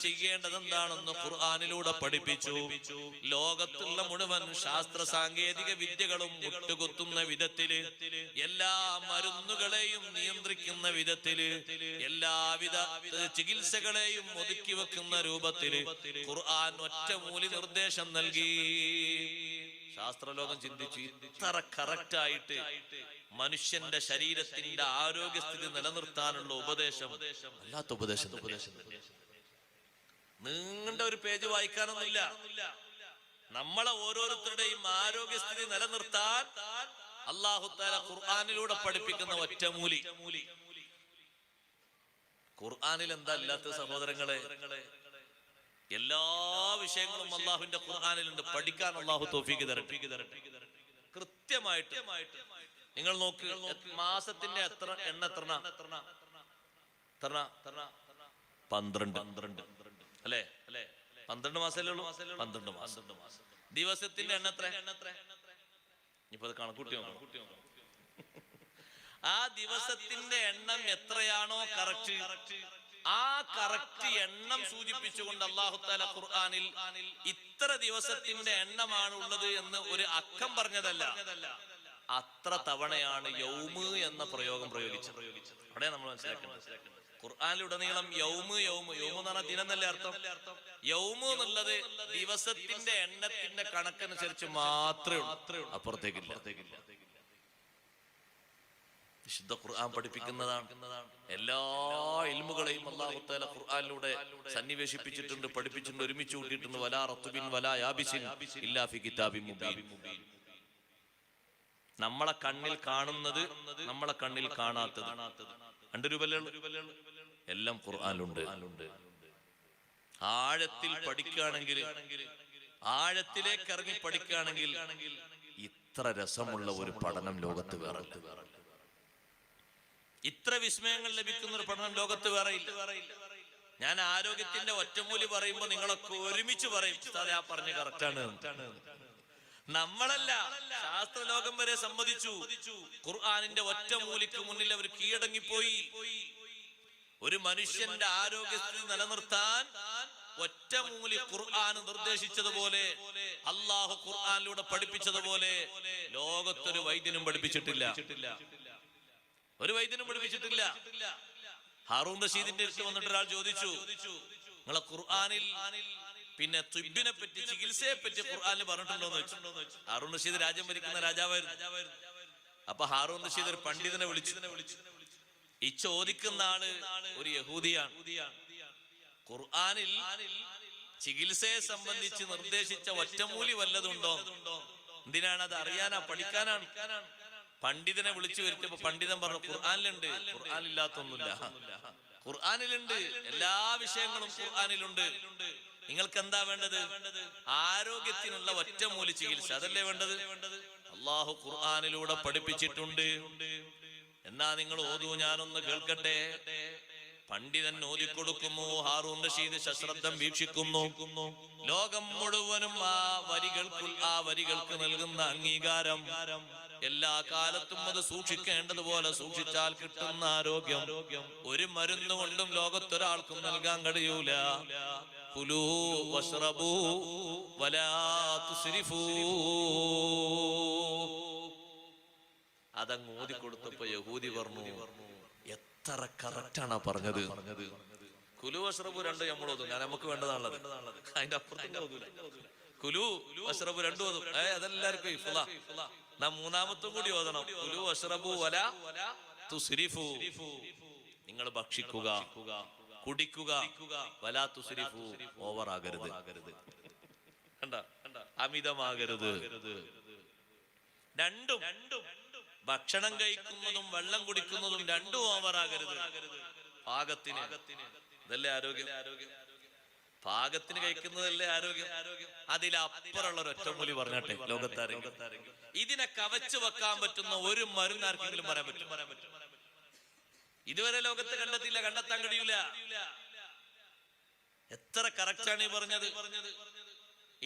ചെയ്യേണ്ടത് എന്താണെന്ന് ഖുർആനിലൂടെ പഠിപ്പിച്ചു. ലോകത്തുള്ള മുഴുവൻ ശാസ്ത്ര സാങ്കേതിക വിദ്യകളും മുട്ടുകുത്തുന്ന വിധത്തില്, എല്ലാ മരുന്നുകളെയും നിയന്ത്രിക്കുന്ന വിധത്തില്, എല്ലാവിധ ചികിത്സകളെയും ഒതുക്കി വെക്കുന്ന രൂപത്തില് ഖുർആൻ ഒറ്റമൂലി നിർദ്ദേശം നൽകി. ശാസ്ത്രലോകം ചിന്തിച്ചു, ഇത്ര കറക്റ്റായിട്ട് മനുഷ്യന്റെ ശരീരത്തിന്റെ ആരോഗ്യസ്ഥിതി നിലനിർത്താനുള്ള ഉപദേശം അല്ലാത്ത ഉപദേശം. നീണ്ട ഒരു പേജ് വായിക്കാനൊന്നുമില്ല. നമ്മളെ ഓരോരുത്തരുടെയും ആരോഗ്യസ്ഥിതി നിലനിർത്താൻ അല്ലാഹു തആല ഖുർആനിലൂടെ പഠിപ്പിക്കുന്ന ഒറ്റമൂലി. ഖുർആനിൽ എന്താ ഇല്ലാത്ത സഹോദരങ്ങളെ? എല്ലാ വിഷയങ്ങളും അല്ലാഹുവിന്റെ ഖുർആനിലുണ്ട്. പഠിക്കാൻ അല്ലാഹു തൗഫീഖ് തരട്ടെ. കൃത്യമായിട്ട് നിങ്ങൾ നോക്ക്, മാസത്തിന്റെ എണ്ണ എത്ര? 12 അല്ലേ? 12 മാസമല്ലേ ഉള്ളൂ? 12 മാസം. ദിവസത്തിന്റെ എണ്ണ എത്ര? ഇപ്പൊ അത് കണക്കൂട്ടി നോക്കണം. ആ ദിവസത്തിന്റെ എണ്ണം എത്രയാണോ കറക്റ്റ്, ആ കറക്റ്റ് എണ്ണം സൂചിപ്പിച്ചുകൊണ്ട് അല്ലാഹു തആല ഖുർആനിൽ ഇത്ര ദിവസത്തിന്റെ എണ്ണമാണ് ഉള്ളത് എന്ന് ഒരു അക്കം പറഞ്ഞതല്ല, അത്ര തവണയാണ് യൗമ് എന്ന പ്രയോഗം പ്രയോഗിച്ചത്. അവിടെ നമ്മൾ മനസ്സിലാക്കുന്നത് ഖുർആനിലുടനീളം യൗമ് എന്ന് പറഞ്ഞാൽ ദിനം എന്നല്ലേ അർത്ഥം? യൗമ് എന്നുള്ളത് ദിവസത്തിന്റെ എണ്ണത്തിന്റെ കണക്കനുസരിച്ച് മാത്രമേ ഉള്ളൂ, അപ്പുറത്തേക്കില്ല. വിശുദ്ധ ഖുർആൻ പഠിപ്പിക്കുന്നതാണ്. എല്ലാ ഇൽമുകളെയും അല്ലാഹു തആല ഖുർആനിലൂടെ സന്നിവേശിപ്പിച്ചിട്ടുണ്ട്, പഠിപ്പിച്ചിട്ടുണ്ട്, ഒരുമിച്ച് കൂട്ടിയിട്ടുണ്ട്. വലാ റത്ബിൻ വലാ യാബിസിൻ ഇല്ലാ ഫി കിതാബിൻ മുബീൻ. നമ്മളെ കണ്ണിൽ കാണുന്നത്, നമ്മളെ കണ്ണിൽ കാണാത്തത്, 2 രൂപല്ലേ എല്ലാം ഖുർആനിലുണ്ട്. ആഴത്തിൽ പഠിക്കുകയാണെങ്കിൽ, ആഴത്തിലേക്ക് ഇറങ്ങി പഠിക്കുകയാണെങ്കിൽ ഇത്ര രസമുള്ള ഒരു പഠനം ലോകത്ത് വേറെ, ഇത്ര വിസ്മയങ്ങൾ ലഭിക്കുന്ന ഒരു പഠനം ലോകത്ത് വേറെ ഇല്ല. ഞാൻ ആരോഗ്യത്തിന്റെ ഒറ്റമൂലി പറയുമ്പോ നിങ്ങളൊക്കെ ഒരുമിച്ച് പറയും, ഉസ്താദേ ആ പറഞ്ഞ കറക്റ്റാണ്. നമ്മളല്ല, ശാസ്ത്രലോകം വരെ സമ്മതിച്ചു. ഖുർആനിന്റെ ഒറ്റമൂലിക്ക് മുന്നിൽ അവർ കീഴടങ്ങിപ്പോയി. ഒരു മനുഷ്യന്റെ ആരോഗ്യസ്ഥിതി നിലനിർത്താൻ ഒറ്റമൂലി ഖുർആൻ നിർദ്ദേശിച്ചതുപോലെ, അല്ലാഹു ഖുർആനിലൂടെ പഠിപ്പിച്ചതുപോലെ ലോകത്തൊരു വൈദ്യനും പഠിപ്പിച്ചിട്ടില്ല. ഒരു വൈദ്യനും പഠിപ്പിച്ചിട്ടില്ല. ഹാറൂൻ റഷീദിന്റെ അടുത്ത് വന്നിട്ട് ഒരാൾ ചോദിച്ചു, നിങ്ങളെ ഖുർആനിൽ പിന്നെ തുബ്ബിനെ പറ്റി, ചികിത്സയെ പറ്റി ഖുർആനിൽ പറഞ്ഞിട്ടുണ്ടോന്ന് വെച്ചു. ഹാറൂൻ റഷീദ് രാജ്യം ഭരിക്കുന്ന രാജാവായിരുന്നു. അപ്പൊ ഹാറൂൻ റഷീദ് ഒരു പണ്ഡിതനെ വിളിച്ചു. ഈ ചോദിക്കുന്ന ആള് ഒരു യഹൂദിയാണ്. ഖുർആനിൽ ചികിത്സയെ സംബന്ധിച്ച് നിർദ്ദേശിച്ച ഒറ്റമൂലി വല്ലതുണ്ടോ? എന്തിനാണ് അത്? അറിയാനാ, പഠിക്കാനാണ്. പണ്ഡിതനെ വിളിച്ചു വരുത്തിയപ്പോ പണ്ഡിതൻ പറഞ്ഞു, ഖുർആനിലുണ്ട്. ഖുർആനില്ലാത്തൊന്നുമില്ല, ഖുർആനിലുണ്ട്. എല്ലാ വിഷയങ്ങളും ഖുർആനിലുണ്ട്. നിങ്ങൾക്ക് എന്താ വേണ്ടത്? ആരോഗ്യത്തിനുള്ള ഒറ്റമൂലി ചികിത്സ, അതല്ലേ വേണ്ടത്? അല്ലാഹു ഖുർആനിലൂടെ പഠിപ്പിച്ചിട്ടുണ്ട്. എന്നാ നിങ്ങൾ ഓതൂ, ഞാനൊന്ന് കേൾക്കട്ടെ. പണ്ഡിതൻ ഓതിക്കൊടുക്കുന്നു. ഹാറൂൻ റഷീദ് സശ്രദ്ധം വീക്ഷിക്കുന്നു. ലോകം മുഴുവനും ആ വരികൾക്ക് നൽകുന്ന അംഗീകാരം, എല്ലാ കാലത്തും അത് സൂക്ഷിക്കേണ്ടതുപോലെ സൂക്ഷിച്ചാൽ കിട്ടുന്ന ആരോഗ്യം ഒരു മരുന്ന് കൊണ്ടും ലോകത്തൊരാൾക്കും നൽകാൻ കഴിയൂല. കുലൂ വശ്റബൂ വലാ തുസ്രിഫൂ. അതങ്ങ് ഓതിക്കൊടുത്തപ്പോ യഹൂദി പറഞ്ഞു, എത്ര കറക്റ്റാണ് പറഞ്ഞത്. കുലു വശ്റബു 2 നമ്മൾ ഓതും, ഞാൻ നമുക്ക് വേണ്ടതാണുള്ളത്. അതിന്റെ അപ്പുറത്തേക്ക് ഓതൂല. കുലു വശ്റബു 2 ഓതും. അതെല്ലാവർക്കും ഇഫ്ളാ. നാം 3ാമത്തും കൂടി ഓതണം. കുലു വശ്റബു വലാ തുസ്രിഫു. നിങ്ങൾ ഭക്ഷിക്കുക, കുടിക്കുക, വലാ തുസ്രിഫു, ഓവറാകരുത്. കണ്ട, അമിതമാകരുത്. രണ്ടും, ഭക്ഷണം കഴിക്കുന്നതും വെള്ളം കുടിക്കുന്നതും രണ്ടും ഓവറാകരുത്. പാകത്തിന്. ഇതല്ലേ ആരോഗ്യം? പാകത്തിന് കഴിക്കുന്നതല്ലേ ആരോഗ്യം? അതിലപ്പുറമുള്ള ഒരു ഒറ്റമൂലി പറഞ്ഞാട്ടെ ലോകത്താരെങ്കിലും. ഇതിനെ കവച്ചു വെക്കാൻ പറ്റുന്ന ഒരു മരുന്ന് ആർക്കെങ്കിലും പറയാൻ പറ്റും? ഇതുവരെ ലോകത്ത് കണ്ടെത്താൻ കഴിയൂല. എത്ര കറക്റ്റാണ് ഈ പറഞ്ഞത്.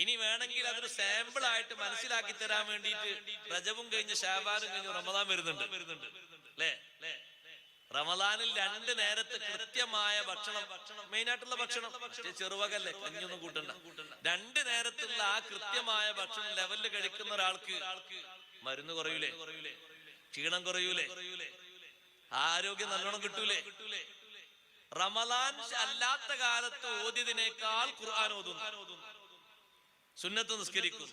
ഇനി വേണമെങ്കിൽ അതൊരു സാമ്പിൾ ആയിട്ട് മനസ്സിലാക്കി തരാൻ വേണ്ടിയിട്ട് റജബും കഴിഞ്ഞ് ശഅബാനും കഴിഞ്ഞ് റമദാൻ വരുന്നുണ്ട്, അല്ലേ? റമദാനിൽ 2 നേരത്തെ കൃത്യമായ ഭക്ഷണം, മെയിനായിട്ടുള്ള ഭക്ഷണം, ചെറുവകല്ലേ, കഞ്ഞൊന്നും കൂട്ടണ്ട, 2 നേരത്തുള്ള ആ കൃത്യമായ ഭക്ഷണം ലെവലിൽ കഴിക്കുന്ന ഒരാൾക്ക് മരുന്ന് കുറയൂലേ, ക്ഷീണം കുറയൂലേ, ആരോഗ്യം നല്ലോണം കിട്ടൂലേ? റമദാൻ അല്ലാത്ത കാലത്ത് ഓതിയതിനേക്കാൾ ഖുർആൻ ഓതുന്നു, സുന്നത്ത് നിസ്കരിക്കും,